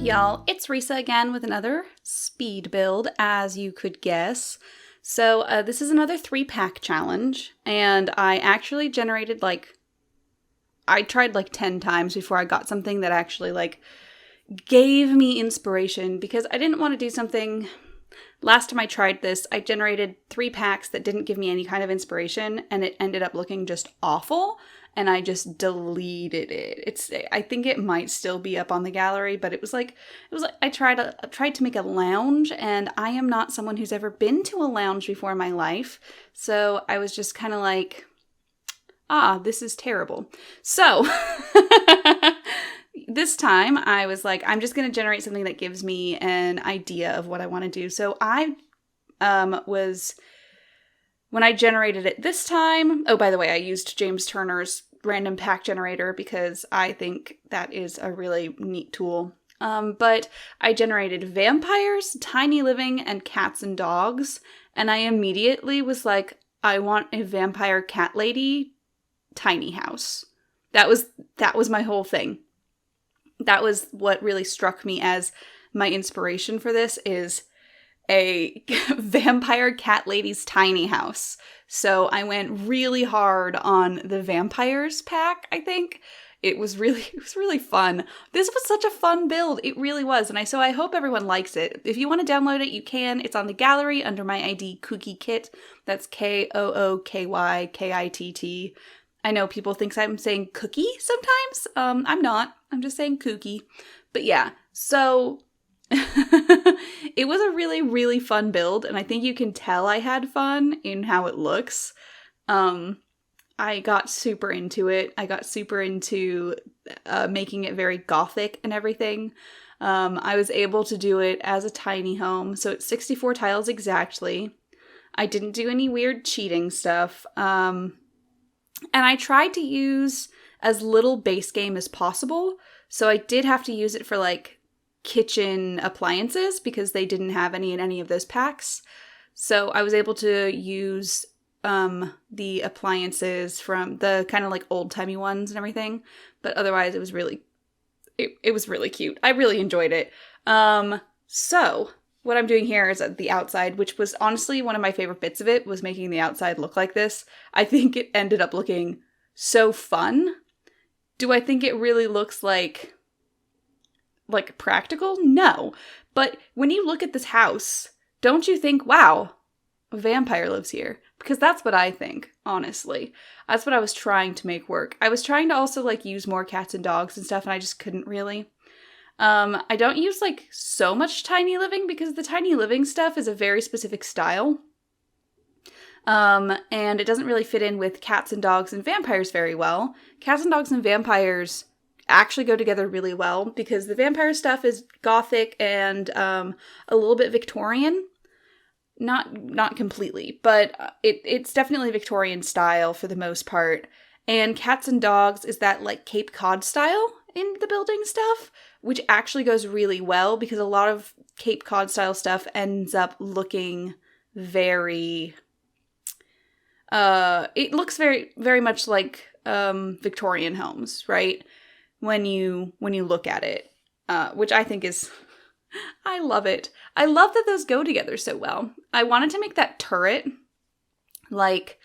Y'all, it's Risa again with another speed build, as you could guess. So this is another 3-pack challenge, and I actually generated I tried 10 times before I got something that actually gave me inspiration, because I didn't want to do something. Last time I tried this, I generated 3 packs that didn't give me any kind of inspiration, and it ended up looking just awful. And I just deleted it. I think it might still be up on the gallery, but it was like I tried to make a lounge, and I am not someone who's ever been to a lounge before in my life. So I was just kind of like, this is terrible. So this time I was like, I'm just going to generate something that gives me an idea of what I want to do. So I when I generated it this time, oh, by the way, I used James Turner's random pack generator because I think that is a really neat tool. But I generated vampires, tiny living, and cats and dogs. And I immediately was like, I want a vampire cat lady tiny house. That was my whole thing. That was what really struck me as my inspiration for this, is a vampire cat lady's tiny house. So I went really hard on the vampires pack, I think. It was really fun. This was such a fun build. It really was. And so I hope everyone likes it. If you want to download it, you can. It's on the gallery under my ID kookykitt. That's KOOKYKITT. I know people think I'm saying cookie sometimes. I'm not. I'm just saying kooky. But yeah, so it was a really, really fun build, and I think you can tell I had fun in how it looks. I got super into it. I got super into making it very gothic and everything. I was able to do it as a tiny home, so it's 64 tiles exactly. I didn't do any weird cheating stuff. And I tried to use as little base game as possible, so I did have to use it for kitchen appliances because they didn't have any in any of those packs. So I was able to use the appliances from the kind of old-timey ones and everything, but otherwise it was really cute. I really enjoyed it. So what I'm doing here is at the outside, which was honestly one of my favorite bits of it, was making the outside look like this. I think it ended up looking so fun. Do I think it really looks like practical? No. But when you look at this house, don't you think, wow, a vampire lives here? Because that's what I think, honestly. That's what I was trying to make work. I was trying to also use more cats and dogs and stuff, and I just couldn't really. I don't use so much tiny living because the tiny living stuff is a very specific style. And it doesn't really fit in with cats and dogs and vampires very well. Cats and dogs and vampires actually go together really well because the vampire stuff is gothic and a little bit Victorian. Not completely, but it's definitely Victorian style for the most part. And cats and dogs is that Cape Cod style in the building stuff, which actually goes really well because a lot of Cape Cod style stuff ends up looking very it looks very, very much like Victorian homes, right? When you look at it, which I think is, I love it. I love that those go together so well. I wanted to make that turret, that's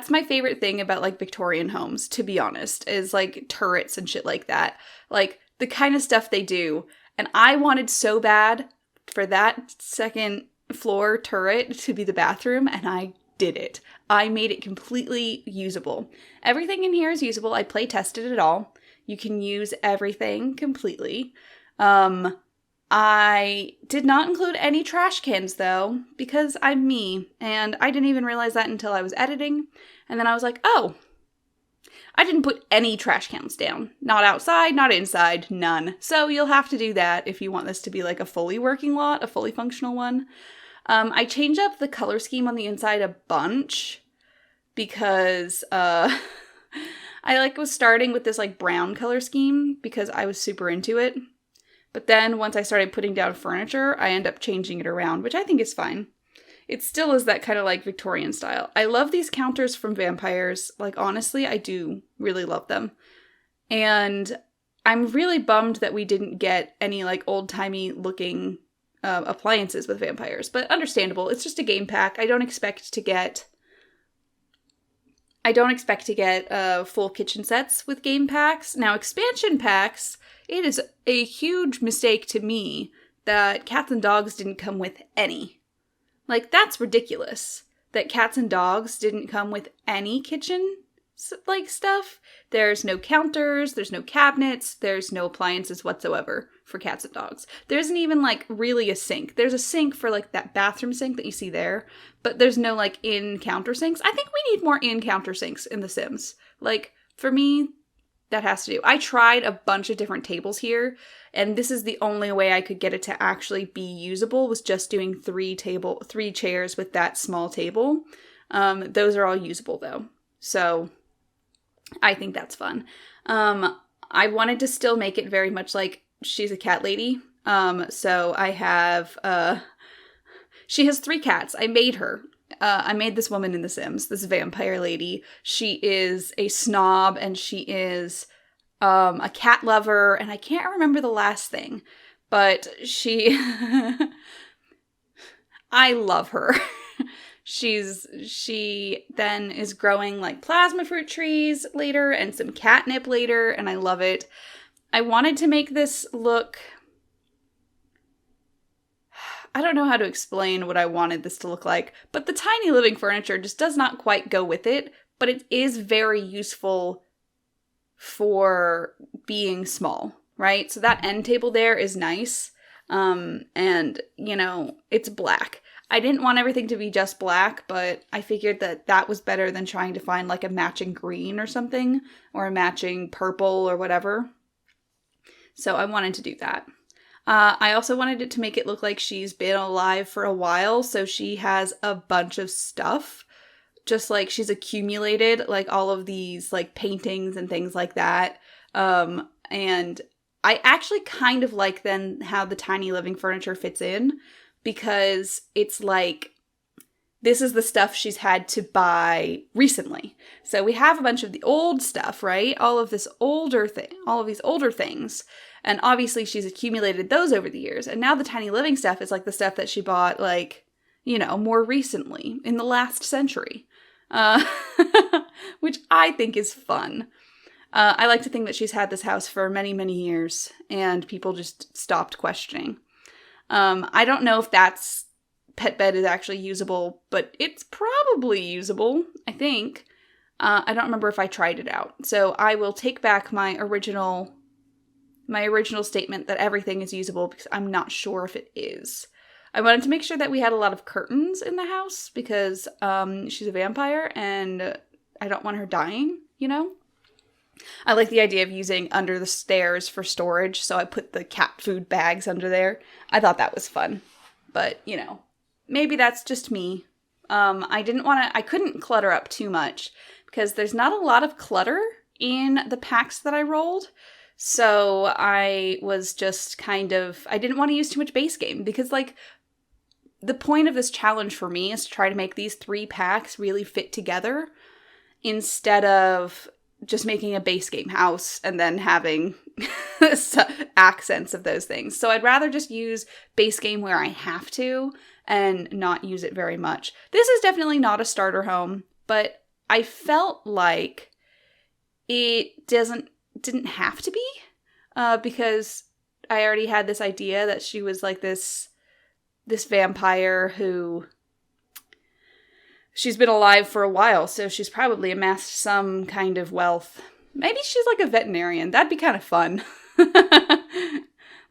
my favorite thing about Victorian homes, to be honest, is turrets and shit like that. The kind of stuff they do. And I wanted so bad for that second floor turret to be the bathroom, and I did it. I made it completely usable. Everything in here is usable. I play tested it all. You can use everything completely. I did not include any trash cans though, because I'm me, and I didn't even realize that until I was editing. And then I was like, oh, I didn't put any trash cans down. Not outside, not inside, none. So you'll have to do that if you want this to be a fully working lot, a fully functional one. I changed up the color scheme on the inside a bunch because I was starting with this brown color scheme because I was super into it. But then once I started putting down furniture, I end up changing it around, which I think is fine. It still is that kind of Victorian style. I love these counters from vampires. Honestly, I do really love them. And I'm really bummed that we didn't get any, like, old-timey looking appliances with vampires, but understandable. It's just a game pack. I don't expect to get full kitchen sets with game packs. Now, expansion packs, it is a huge mistake to me that Cats and Dogs didn't come with any. Like, that's ridiculous that Cats and Dogs didn't come with any kitchen, like, stuff. There's no counters, there's no cabinets, there's no appliances whatsoever for Cats and Dogs. There isn't even, like, really a sink. There's a sink for, like, that bathroom sink that you see there, but there's no, like, in-counter sinks. I think we need more in-counter sinks in The Sims. Like, for me, that has to do. I tried a bunch of different tables here, and this is the only way I could get it to actually be usable, was just doing 3 chairs with that small table. Those are all usable, though. So I think that's fun. I wanted to still make it very much like she's a cat lady. So I have, she has 3 cats. I made her. I made this woman in The Sims, this vampire lady. She is a snob, and she is a cat lover, and I can't remember the last thing, but she... I love her. She then is growing, like, plasma fruit trees later and some catnip later, and I love it. I wanted to make this look... I don't know how to explain what I wanted this to look like, but the tiny living furniture just does not quite go with it, but it is very useful for being small, right? So that end table there is nice, and, you know, it's black. I didn't want everything to be just black, but I figured that that was better than trying to find, like, a matching green or something, or a matching purple or whatever. So I wanted to do that. I also wanted it to make it look like she's been alive for a while, so she has a bunch of stuff. Just, like, she's accumulated, like, all of these, like, paintings and things like that. And I actually kind of like, then, how the tiny living furniture fits in, because it's like, this is the stuff she's had to buy recently. So we have a bunch of the old stuff, right? All of these older things. And obviously she's accumulated those over the years. And now the tiny living stuff is like the stuff that she bought, like, you know, more recently, in the last century. Which I think is fun. I like to think that she's had this house for many, many years, and people just stopped questioning. I don't know if that's pet bed is actually usable, but it's probably usable, I think. I don't remember if I tried it out. So I will take back my original statement that everything is usable, because I'm not sure if it is. I wanted to make sure that we had a lot of curtains in the house, because she's a vampire and I don't want her dying, you know? I like the idea of using under the stairs for storage, so I put the cat food bags under there. I thought that was fun. But, you know, maybe that's just me. I couldn't clutter up too much, because there's not a lot of clutter in the packs that I rolled. So I was just I didn't want to use too much base game, because, like, the point of this challenge for me is to try to make these 3 packs really fit together, instead of just making a base game house and then having accents of those things. So I'd rather just use base game where I have to and not use it very much. This is definitely not a starter home, but I felt like it didn't have to be, because I already had this idea that she was like this vampire who... She's been alive for a while, so she's probably amassed some kind of wealth. Maybe she's like a veterinarian. That'd be kind of fun.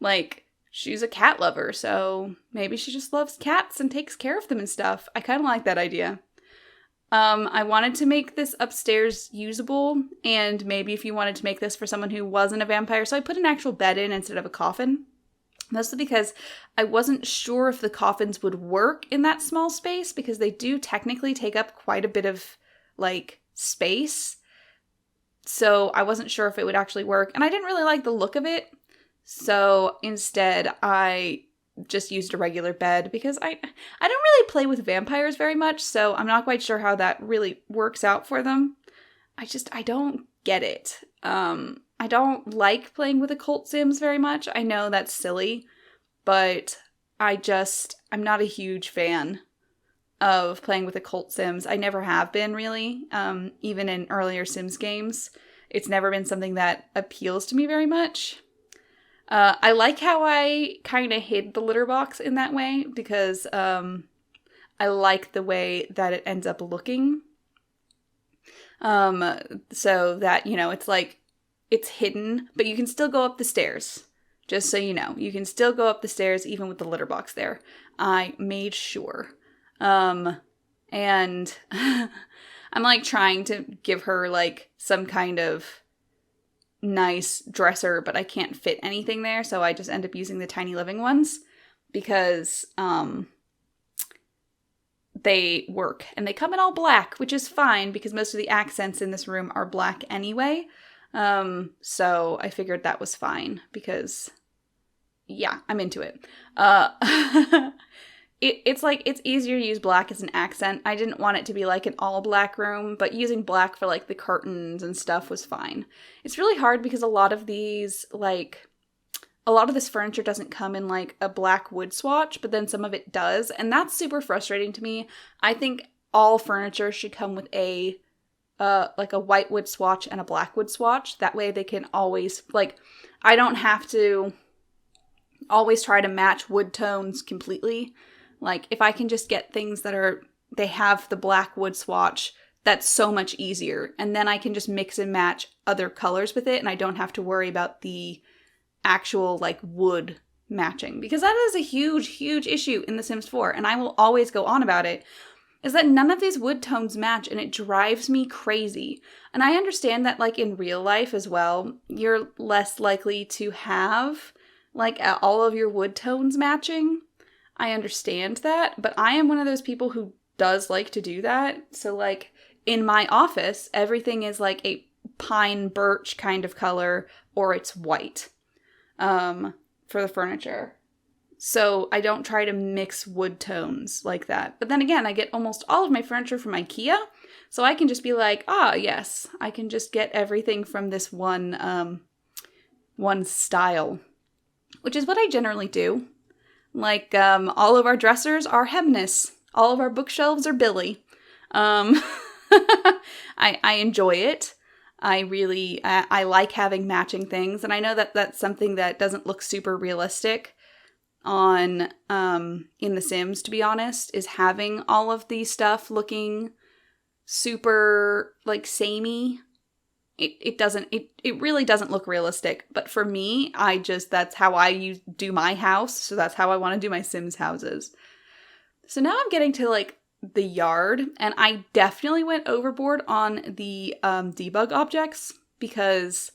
Like, she's a cat lover, so maybe she just loves cats and takes care of them and stuff. I kind of like that idea. I wanted to make this upstairs usable, and maybe if you wanted to make this for someone who wasn't a vampire, so I put an actual bed in instead of a coffin. Mostly because I wasn't sure if the coffins would work in that small space, because they do technically take up quite a bit of, like, space. So I wasn't sure if it would actually work, and I didn't really like the look of it. So instead, I just used a regular bed, because I don't really play with vampires very much, so I'm not quite sure how that really works out for them. I don't get it. I don't like playing with occult sims very much. I know that's silly, but I'm not a huge fan of playing with occult sims. I never have been, really. Even in earlier Sims games, it's never been something that appeals to me very much. I like how I kind of hid the litter box in that way, because I like the way that it ends up looking. So that, it's like, it's hidden, but you can still go up the stairs. Just so you know, you can still go up the stairs even with the litter box there. I made sure. And I'm like trying to give her like some kind of nice dresser, but I can't fit anything there, so I just end up using the tiny living ones because they work, and they come in all black, which is fine because most of the accents in this room are black anyway. So I figured that was fine because yeah, I'm into it. It's like, it's easier to use black as an accent. I didn't want it to be like an all black room, but using black for like the curtains and stuff was fine. It's really hard because a lot of this furniture doesn't come in like a black wood swatch, but then some of it does, and that's super frustrating to me. I think all furniture should come with like a white wood swatch and a black wood swatch. That way they can always, like, I don't have to always try to match wood tones completely. Like, if I can just get things that they have the black wood swatch, that's so much easier. And then I can just mix and match other colors with it, and I don't have to worry about the actual, like, wood matching. Because that is a huge, huge issue in The Sims 4, and I will always go on about it, is that none of these wood tones match, and it drives me crazy. And I understand that, like, in real life as well, you're less likely to have, like, all of your wood tones matching. I understand that, but I am one of those people who does like to do that. So, like, in my office, everything is like a pine birch kind of color, or it's white for the furniture. So I don't try to mix wood tones like that. But then again, I get almost all of my furniture from IKEA, so I can just be like, yes, I can just get everything from this one style, which is what I generally do. Like, all of our dressers are Hemnes. All of our bookshelves are Billy. I enjoy it. I like having matching things. And I know that that's something that doesn't look super realistic on, in The Sims, to be honest, is having all of the stuff looking super, like, samey. It really doesn't look realistic, but for me, that's how I do my house, so that's how I want to do my Sims houses. So now I'm getting to, like, the yard, and I definitely went overboard on the debug objects, because,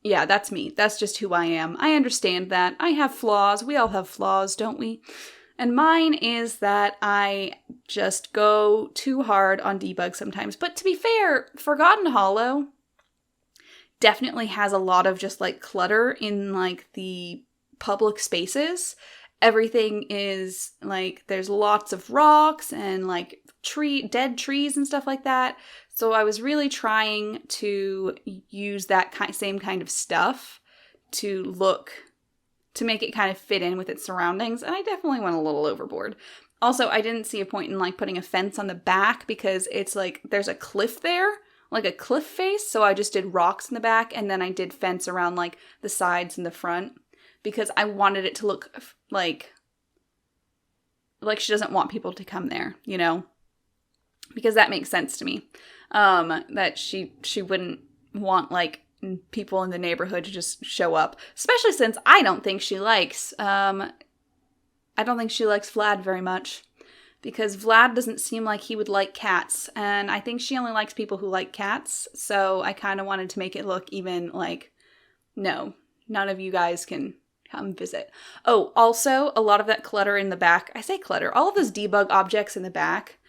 yeah, that's me. That's just who I am. I understand that. I have flaws. We all have flaws, don't we? And mine is that I just go too hard on debug sometimes. But to be fair, Forgotten Hollow definitely has a lot of just, like, clutter in, like, the public spaces. Everything is, like, there's lots of rocks and, like, dead trees and stuff like that. So I was really trying to use that same kind of stuff to make it kind of fit in with its surroundings, and I definitely went a little overboard. Also, I didn't see a point in, like, putting a fence on the back because it's, like, there's a cliff there, like a cliff face, so I just did rocks in the back, and then I did fence around, like, the sides and the front, because I wanted it to look like she doesn't want people to come there, you know? Because that makes sense to me. That she wouldn't want, like, people in the neighborhood to just show up, especially since I don't think she likes Vlad very much, because Vlad doesn't seem like he would like cats, and I think she only likes people who like cats, so I kind of wanted to make it look even like, no, none of you guys can come visit. Oh, also, a lot of that clutter in the back, I say clutter, all of those debug objects in the back,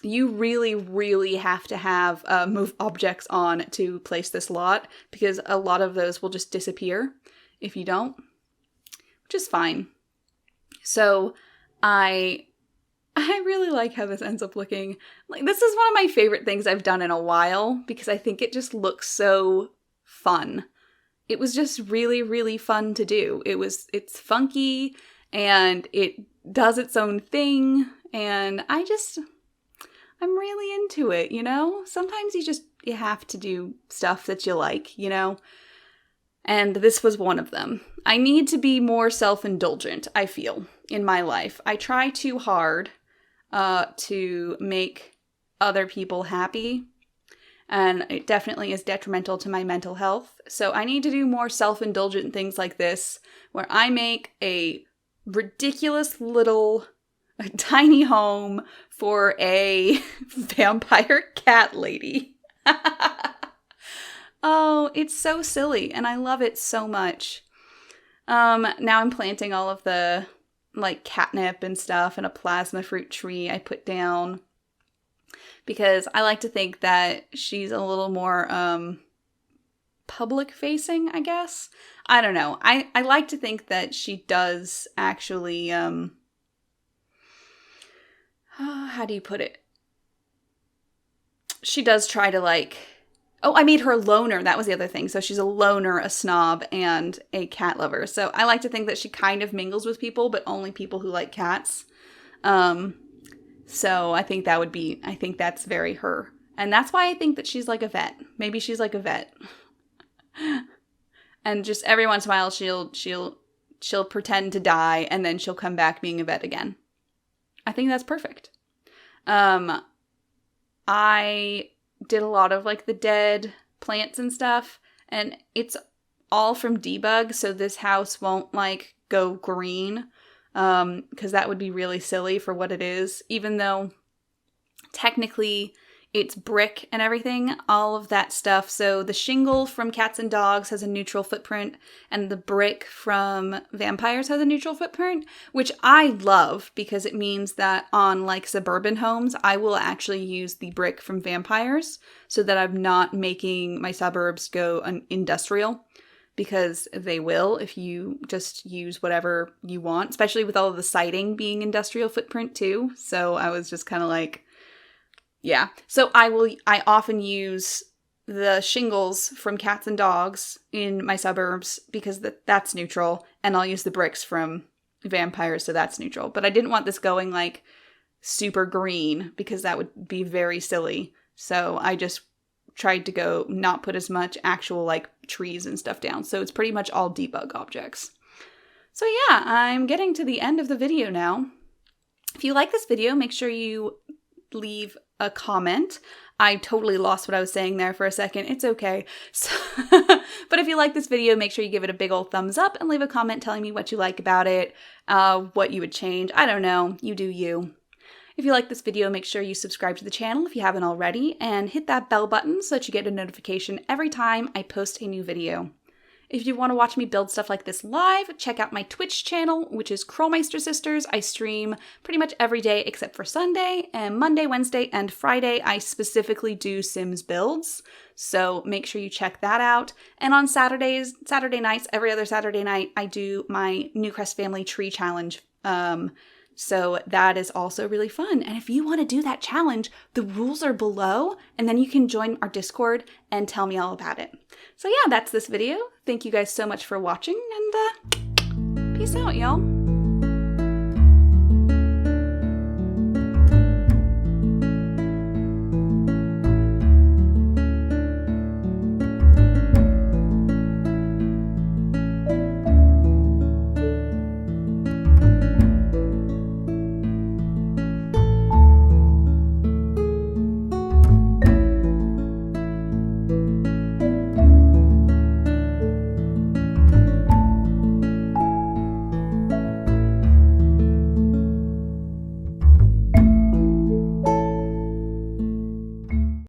you really, really have to have move objects on to place this lot, because a lot of those will just disappear if you don't, which is fine. So I I really like how this ends up looking. Like, this is one of my favorite things I've done in a while because I think it just looks so fun. It was just really, really fun to do. It's funky and it does its own thing, and I'm really into it, you know? Sometimes you have to do stuff that you like, you know? And this was one of them. I need to be more self-indulgent, I feel, in my life. I try too hard to make other people happy, and it definitely is detrimental to my mental health. So I need to do more self-indulgent things like this, where I make a ridiculous little tiny home for a vampire cat lady. Oh, it's so silly, and I love it so much. Now I'm planting all of the, like, catnip and stuff and a plasma fruit tree I put down because I like to think that she's a little more, public-facing, I guess. I don't know. I like to think that she does actually, how do you put it? She does try to, like... Oh, I made her a loner. That was the other thing. So she's a loner, a snob, and a cat lover. So I like to think that she kind of mingles with people, but only people who like cats. So I think that's very her. And that's why I think that she's like a vet. Maybe she's like a vet. And just every once in a while she'll pretend to die and then she'll come back being a vet again. I think that's perfect. I did a lot of, like, the dead plants and stuff, and it's all from debug, so this house won't, like, go green, because that would be really silly for what it is, even though technically it's brick and everything, all of that stuff. So the shingle from cats and dogs has a neutral footprint, and the brick from vampires has a neutral footprint, which I love because it means that on, like, suburban homes, I will actually use the brick from vampires so that I'm not making my suburbs go industrial, because they will if you just use whatever you want, especially with all of the siding being industrial footprint too. So I was just kind of like... Yeah, so I often use the shingles from cats and dogs in my suburbs because that's neutral, and I'll use the bricks from vampires, so that's neutral. But I didn't want this going, like, super green because that would be very silly. So I just tried to go not put as much actual, like, trees and stuff down. So it's pretty much all debug objects. So yeah, I'm getting to the end of the video now. If you like this video, make sure you leave a comment. I totally lost what I was saying there for a second. It's okay. So, but if you like this video, make sure you give it a big old thumbs up and leave a comment telling me what you like about it, what you would change. I don't know. You do you. If you like this video, make sure you subscribe to the channel if you haven't already, and hit that bell button so that you get a notification every time I post a new video. If you want to watch me build stuff like this live, check out my Twitch channel, which is Curlmeister Sisters. I stream pretty much every day except for Sunday, and Monday, Wednesday, and Friday I specifically do Sims builds, so make sure you check that out. And on Saturday nights, every other Saturday night, I do my Newcrest Family Tree Challenge, so that is also really fun. And if you want to do that challenge, the rules are below, and then you can join our Discord and tell me all about it. So yeah, that's this video. Thank you guys so much for watching, and peace out, y'all.